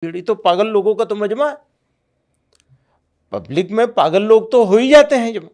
पीढ़ी तो पागल लोगों का तो मजमा है। पब्लिक में पागल लोग तो हो ही जाते हैं जब।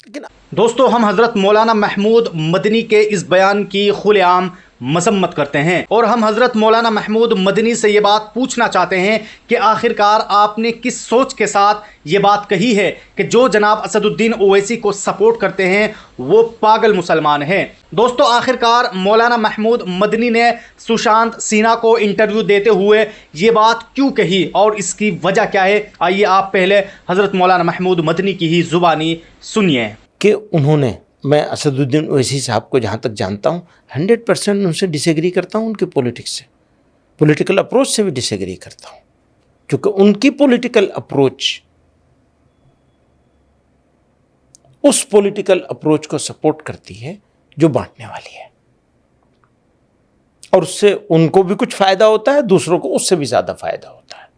लेकिन दोस्तों, हम हजरत मौलाना महमूद मदनी के इस बयान की खुलेआम मजम्मत करते हैं और हम हजरत मौलाना महमूद मदनी से ये बात पूछना चाहते हैं कि आखिरकार आपने किस सोच के साथ ये बात कही है कि जो जनाब असदुद्दीन ओवैसी को सपोर्ट करते हैं वो पागल मुसलमान हैं। दोस्तों, आखिरकार मौलाना महमूद मदनी ने सुशांत सिन्हा को इंटरव्यू देते हुए ये बात क्यों कही और इसकी वजह क्या है, आइए आप पहले हजरत मौलाना महमूद मदनी की ही जुबानी सुनिए। कि उन्होंने, मैं असदुद्दीन ओवैसी साहब को जहाँ तक जानता हूँ 100% उनसे डिसएग्री करता हूँ, उनके पॉलिटिक्स से, पॉलिटिकल अप्रोच से भी डिसएग्री करता हूँ, क्योंकि उनकी पॉलिटिकल अप्रोच उस पॉलिटिकल अप्रोच को सपोर्ट करती है जो बांटने वाली है, और उससे उनको भी कुछ फायदा होता है, दूसरों को उससे भी ज्यादा फायदा होता है।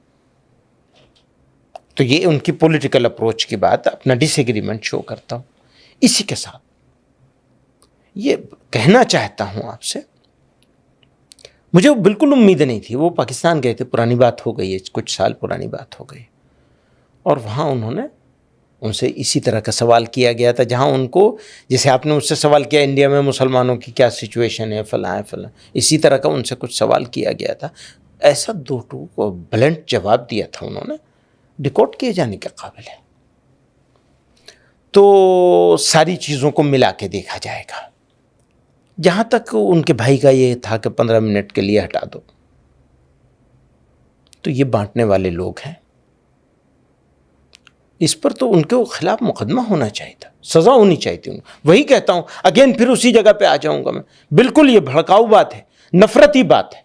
तो ये उनकी पॉलिटिकल अप्रोच की बात, अपना डिसएग्रीमेंट शो करता हूं। इसी के साथ ये कहना चाहता हूं आपसे, मुझे बिल्कुल उम्मीद नहीं थी। वो पाकिस्तान गए थे, पुरानी बात हो गई है, कुछ साल पुरानी बात हो गई, और वहां उन्होंने उनसे इसी तरह का सवाल किया गया था, जहां उनको, जैसे आपने मुझसे सवाल किया इंडिया में मुसलमानों की क्या सिचुएशन है, फलां है फलां, इसी तरह का उनसे कुछ सवाल किया गया था। ऐसा दो टू को ब्लंट जवाब दिया था उन्होंने, डिकोड किए जाने के काबिल है। तो सारी चीज़ों को मिला के देखा जाएगा। जहां तक उनके भाई का ये था कि 15 मिनट के लिए हटा दो, तो ये बांटने वाले लोग हैं, इस पर तो उनके खिलाफ मुकदमा होना चाहिए था, सजा होनी चाहिए थी उनको। वही कहता हूं, अगेन फिर उसी जगह पे आ जाऊंगा मैं। बिल्कुल ये भड़काऊ बात है, नफरती बात है,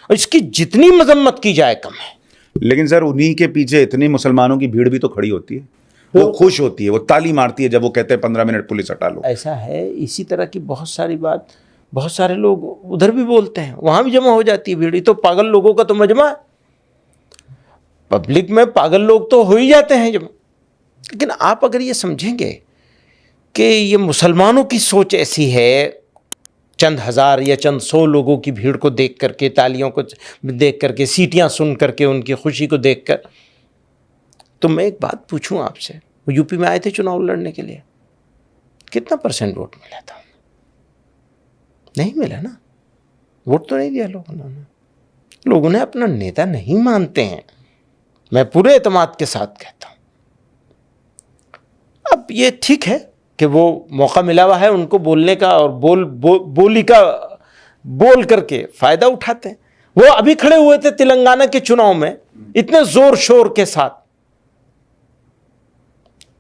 और इसकी जितनी मजम्मत की जाए कम है। लेकिन सर, उन्हीं के पीछे इतनी मुसलमानों की भीड़ भी तो खड़ी होती है, वो खुश होती है, वो ताली मारती है जब वो कहते हैं 15 मिनट पुलिस हटा लो। ऐसा है, इसी तरह की बहुत सारी बात, बहुत सारे लोग उधर भी बोलते हैं, वहां भी जमा हो जाती है भीड़। तो पागल लोगों का तो मजमा है। पब्लिक में पागल लोग तो हो ही जाते हैं जमा। लेकिन आप अगर ये समझेंगे कि ये मुसलमानों की सोच ऐसी है, चंद हजार या चंद 100 लोगों की भीड़ को देख करके, तालियों को देख करके, सीटियां सुन करके, उनकी खुशी को देखकर, तो मैं एक बात पूछूं आपसे, वो यूपी में आए थे चुनाव लड़ने के लिए, कितना % वोट मिला था? नहीं मिला ना, वोट तो नहीं दिया लोगों ने अपना नेता नहीं मानते हैं, मैं पूरे एतमाद के साथ कहता हूं। अब ये ठीक है कि वो मौका मिला हुआ है उनको बोलने का, और बोल करके फायदा उठाते हैं। वो अभी खड़े हुए थे तेलंगाना के चुनाव में इतने जोर शोर के साथ,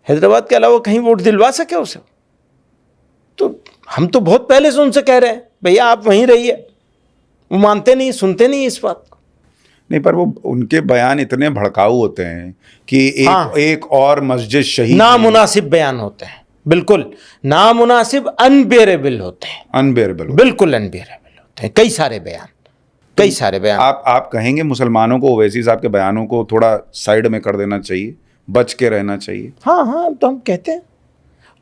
हैदराबाद के अलावा कहीं वोट दिलवा सके उसे? तो हम तो बहुत पहले से उनसे कह रहे हैं, भैया आप वहीं रहिए। वो मानते नहीं, सुनते नहीं इस बात को। नहीं, पर वो उनके बयान इतने भड़काऊ होते हैं कि एक और मस्जिद शहीद, नामुनासिब बयान होते हैं, बिल्कुल नामुनासिब, अनबेरेबल होते हैं, अनबेरेबल, बिल्कुल अनबेरेबल होते हैं। कई सारे बयान आप कहेंगे मुसलमानों को ओवैसी साहब के बयानों को थोड़ा साइड में कर देना चाहिए, बच के रहना चाहिए? हाँ, तो हम कहते हैं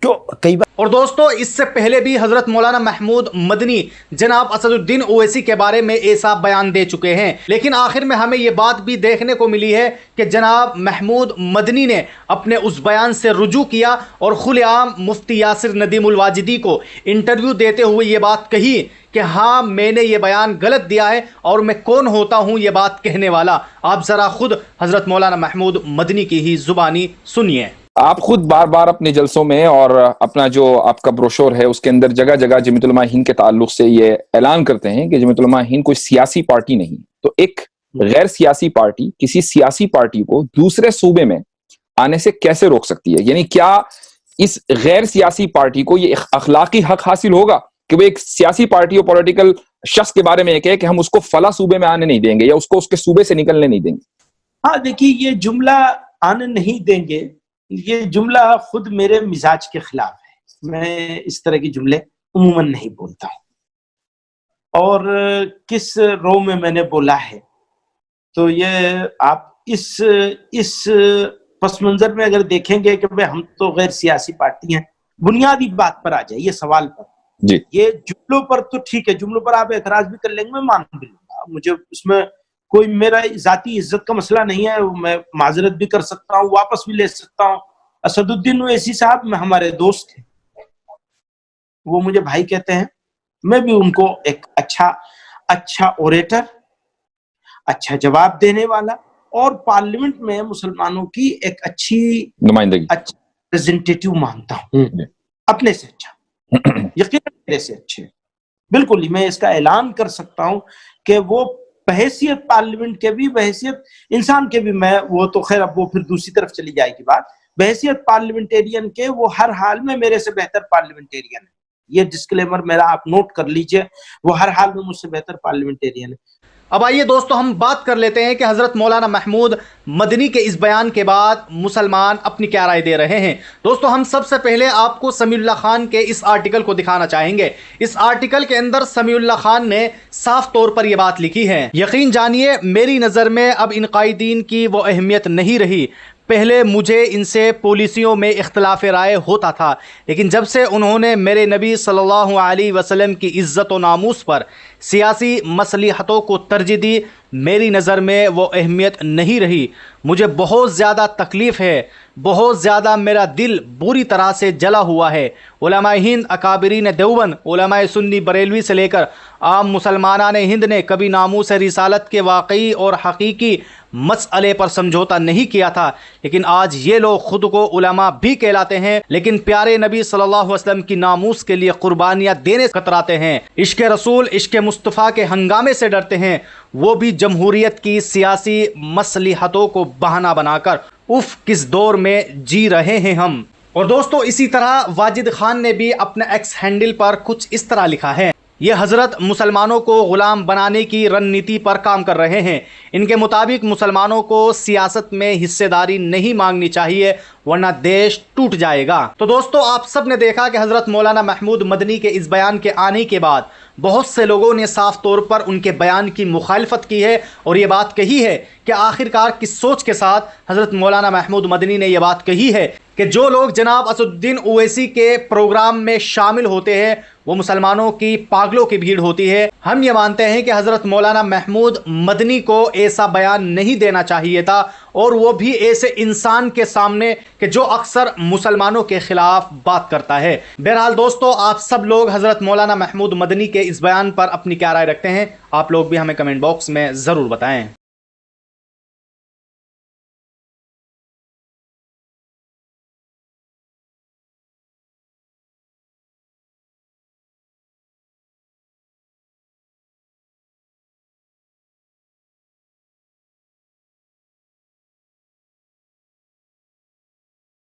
जो कई बार। और दोस्तों, इससे पहले भी हजरत मौलाना महमूद मदनी जनाब असदुद्दीन ओवैसी के बारे में ऐसा बयान दे चुके हैं, लेकिन आखिर में हमें यह बात भी देखने को मिली है कि जनाब महमूद मदनी ने अपने उस बयान से रुजू किया और खुलेआम मुफ्ती यासिर नदीमुल वाजिदी को इंटरव्यू देते हुए ये बात कही कि हाँ, मैंने ये बयान गलत दिया है और मैं कौन होता हूँ ये बात कहने वाला। आप ज़रा खुद हजरत मौलाना महमूद मदनी की ही जुबानी सुनिए। आप खुद बार बार अपने जलसों में और अपना जो आपका ब्रोशोर है उसके अंदर जगह जगह जमीयत उलमा हिंद के ताल्लुक से ये ऐलान करते हैं कि जमीयत उलमा हिंद कोई सियासी पार्टी नहीं। तो एक गैर सियासी पार्टी किसी सियासी पार्टी को दूसरे सूबे में आने से कैसे रोक सकती है? यानी क्या इस गैर सियासी पार्टी को ये अखलाकी हक हासिल होगा कि वो एक सियासी पार्टी और पॉलिटिकल शख्स के बारे में ये कहे कि हम उसको फला सूबे में आने नहीं देंगे या उसको उसके सूबे से निकलने नहीं देंगे? हाँ, देखिए, ये जुमला आने नहीं देंगे, ये जुमला खुद मेरे मिजाज के खिलाफ है। मैं इस तरह के जुमले उमूमन नहीं बोलता हूं। और किस रो में मैंने बोला है, तो ये आप इस पस मंजर में अगर देखेंगे कि भाई हम तो गैर सियासी पार्टी हैं, बुनियादी बात पर आ जाइए, सवाल पर जी। ये जुमलों पर तो ठीक है, जुमलों पर आप एतराज भी कर लेंगे, मैं मान भी लूंगा, मुझे उसमें कोई मेरा जाती इज्जत का मसला नहीं है, मैं माजरत भी कर सकता हूँ, वापस भी ले सकता हूँ। असदुद्दीन ओवैसी साहब में हमारे दोस्त थे, वो मुझे भाई कहते हैं, मैं भी उनको एक अच्छा ओरेटर, अच्छा जवाब देने वाला और पार्लियामेंट में मुसलमानों की एक अच्छी नुमाइंदगी, अच्छा रिप्रेजेंटेटिव मानता हूँ, अपने से अच्छा, यकीनन मेरे से अच्छे। बिल्कुल ही मैं इसका ऐलान कर सकता हूँ कि वो बहैसियत पार्लियामेंट के भी, बहैसियत इंसान के भी, मैं वो तो खैर अब वो फिर दूसरी तरफ चली जाएगी बात, बहैसियत पार्लियामेंटेरियन के वो हर हाल में मेरे से बेहतर पार्लियामेंटेरियन है। ये डिस्क्लेमर मेरा आप नोट कर लीजिए, वो हर हाल में मुझसे बेहतर पार्लियामेंटेरियन है। अब आइए दोस्तों हम बात कर लेते हैं कि हजरत मौलाना महमूद मदनी के इस बयान के बाद मुसलमान अपनी क्या राय दे रहे हैं। दोस्तों हम सबसे पहले आपको समीउल्लाह खान के इस आर्टिकल को दिखाना चाहेंगे। इस आर्टिकल के अंदर समीउल्लाह खान ने साफ तौर पर यह बात लिखी है, यकीन जानिए मेरी नज़र में अब इन कायदीन की वो अहमियत नहीं रही। पहले मुझे इनसे पॉलिसियों में इख्तलाफ राय होता था, लेकिन जब से उन्होंने मेरे नबी सल्लल्लाहु अलैहि वसल्लम की इज़्ज़त व नामूस पर सियासी मसलिहतों को तरजीह दी, मेरी नज़र में वो अहमियत नहीं रही। मुझे बहुत ज़्यादा तकलीफ़ है, बहुत ज़्यादा मेरा दिल बुरी तरह से जला हुआ है। उलमाए हिंद, अकाबिरीन देवबंद, उलमाए सुन्नी बरेलवी से लेकर आम मुसलमानान हिंद ने कभी नामूस रिसालत के वाकई और हकीकी मसले पर समझौता नहीं किया था, लेकिन आज ये लोग खुद को उलमा भी कहलाते हैं, लेकिन प्यारे नबी सल्लल्लाहु अलैहि वसल्लम की नामूस के लिए कुर्बानियाँ देने से कतराते हैं, इश्क रसूल, इश्क मुस्तफ़ा के हंगामे से डरते हैं, वो भी जमहूरियत की सियासी मसलिहतों को बहाना बनाकर। उफ, किस दौर में जी रहे हैं हम। और दोस्तों इसी तरह वाजिद खान ने भी अपने एक्स हैंडल पर कुछ इस तरह लिखा है, ये हजरत मुसलमानों को गुलाम बनाने की रणनीति पर काम कर रहे हैं। इनके मुताबिक मुसलमानों को सियासत में हिस्सेदारी नहीं मांगनी चाहिए, वरना देश टूट जाएगा। तो दोस्तों आप सब ने देखा कि हजरत मौलाना महमूद मदनी के इस बयान के आने के बाद बहुत से लोगों ने साफ तौर पर उनके बयान की मुखालफत की है और ये बात कही है कि आखिरकार किस सोच के साथ हजरत मौलाना महमूद मदनी ने यह बात कही है कि जो लोग जनाब असदुद्दीन ओवैसी के प्रोग्राम में शामिल होते हैं वो मुसलमानों की पागलों की भीड़ होती है। हम ये मानते हैं कि हजरत मौलाना महमूद मदनी को ऐसा बयान नहीं देना चाहिए था, और वो भी ऐसे इंसान के सामने कि जो अक्सर मुसलमानों के खिलाफ बात करता है। बहरहाल दोस्तों आप सब लोग हजरत मौलाना महमूद मदनी के इस बयान पर अपनी क्या राय रखते हैं, आप लोग भी हमें कमेंट बॉक्स में ज़रूर बताएं।